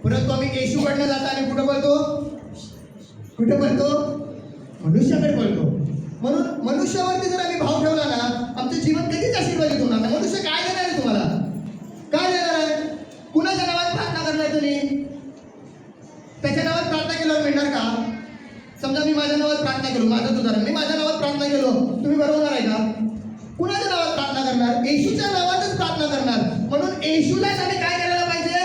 परंतु आम्ही येशूकडनं जाताना कुठं बोलतो? मनुष्याकडे बोलतो. म्हणून मनुष्यावरती जर आम्ही भाव ठेवला ना, आमचं जीवन कधीच आशीर्वादित होणार नाही. मनुष्य काय देणार आहे तुम्हाला? काय देणार आहे? कुणाच्या नावात प्रार्थना करणार तुम्ही? त्याच्या नावात प्रार्थना केल्यावर मिळणार का? समजा मी माझ्या नावात प्रार्थना केलो, माझं उदाहरण, मी माझ्या नावात प्रार्थना केलो, तुम्ही बरोबर आहे का? कुणाच्या नावात प्रार्थना करणार? येशूच्या नावातच प्रार्थना करणार. म्हणून येशूलाच आम्ही काय करायला पाहिजे?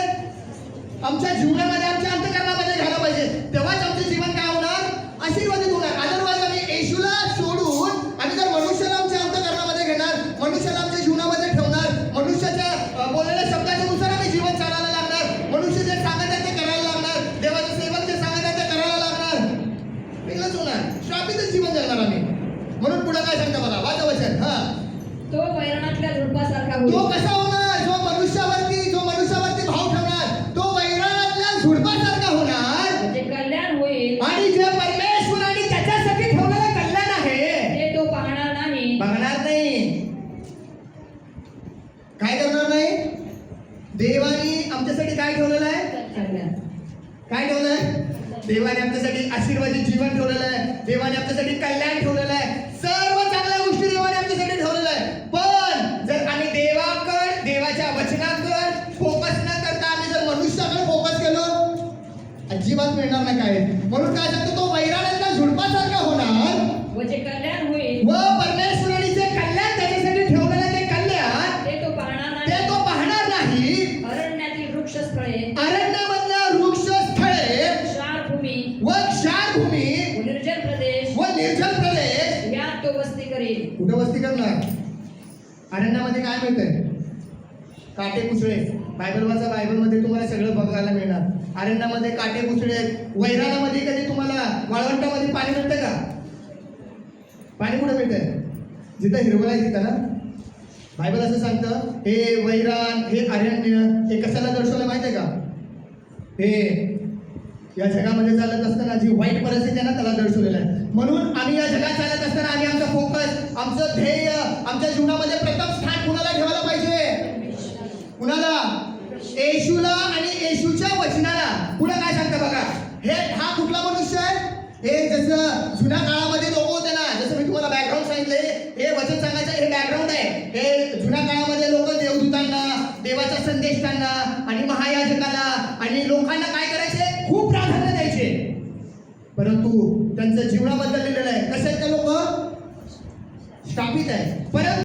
आमच्या जीवनामध्ये, आमच्या अंतःकरणामध्ये घ्यायला पाहिजे. तेव्हाच आमचं जीवन काय होणार? आशीर्वादित होणार. अदरवाईज आम्ही येशूला सोडून आम्ही जर मनुष्याला आमच्या अंतःकरणामध्ये घेणार, मनुष्याला आमच्या जीवनामध्ये ठेवणार, मनुष्याच्या बोललेल्या शब्दाच्या नुसार आम्ही जीवन चालायला लागणार, मनुष्य जे सांगत आहे ते करायला लागणार, देवाचं सेवक जे सांगत आहे ते करायला लागणार, वेगळंच होणार. श्रापितच जीवन जगणार आम्ही. म्हणून पुढे काय सांगता बघा, वाचा वचन. तो वैराणातल्या झुडपासारखा होईल. तो कसा होणार? जो मनुष्यावरती भाव ठेवणार तो वैराणातल्या झुडपासारखा होणार. म्हणजे कल्याण होईल. आणि जे परमेश्वराने त्याच्यासाठी ठेवलेलं कल्याण आहे ते तो पाहणार नाही. काय करणार नाही? देवाने आमच्यासाठी काय ठेवलेलं आहे? कल्याण. काय ठेवलं आहे? देवाने आमच्यासाठी आशीर्वादित जीवन ठेवलेलं आहे. देवाने आमच्यासाठी कल्याण ठेवलेलं आहे. सर्व चांगल्या गोष्टी देवाने आमच्यासाठी ठेवलेल्या आहे. पण जर आम्ही देवाच्या वचनाकडे फोकस न करता आम्ही जर मनुष्याकडे फोकस केलो, अजिबात मिळणार नाही काय. म्हणून काय सांगतो? तो वैराणातल्या झुडपासारखा होणार म्हणजे कल्याण होईल. व परमेश्वराने जे कल्याण त्याच्यासाठी ठेवलेलं ते कल्याण ते तो पाहणार नाही. अरण्यातील वृक्षस्थळे, अरण्यामधल्या वृक्षस्थळे क्षारभूमी व क्षारभूमी व निर्जल प्रदेश यात तो वस्ती करेल. कुठं वस्ती करणार? अरण्यामध्ये काय मिळतंय? काटे कुसळे. बायबलमध्ये तुम्हाला सगळं बघायला मिळणार. अरण्यामध्ये काटे कुसळे. वैराणामध्ये कधी तुम्हाला वाळवंटामध्ये पाणी मिळतं का? पाणी कुठं मिळतंय? जिथं हिरवळ आहे तिथं ना. बायबल असं सांगतं, हे वैराण, हे अरण्य, हे कशाला दर्शवलं माहिती आहे का? हे या जगामध्ये चालत असताना जी वाईट परिस्थिती आहे ना, त्याला दर्शवलेलं आहे. म्हणून आम्ही या जगात चालत असताना आम्ही आमचा फोकस, आमचं ध्येय, आमच्या जीवनामध्ये प्रथम स्थान कुणाला ठेवायला पाहिजे? कुणाला? येशूला आणि येशूच्या वचनाला. पुढे काय सांगतं बघा. हा कुठला मनुष्य आहे? हे जसं जुन्या काळामध्ये लोक होते ना, जसं मी तुम्हाला बॅकग्राऊंड सांगितले, हे वचन सांगायचं हे बॅकग्राऊंड आहे. हे जुन्या काळामध्ये लोक देवदूतांना, देवाचा संदेश त्यांना आणि महायाजकाला आणि लोकांना काय करायचे? खूप प्राधान्य द्यायचे. परंतु त्यांचं जीवनाबद्दल लिहिलेलं आहे. कसं आहेत ते लोक? स्थापित आहे. परंतु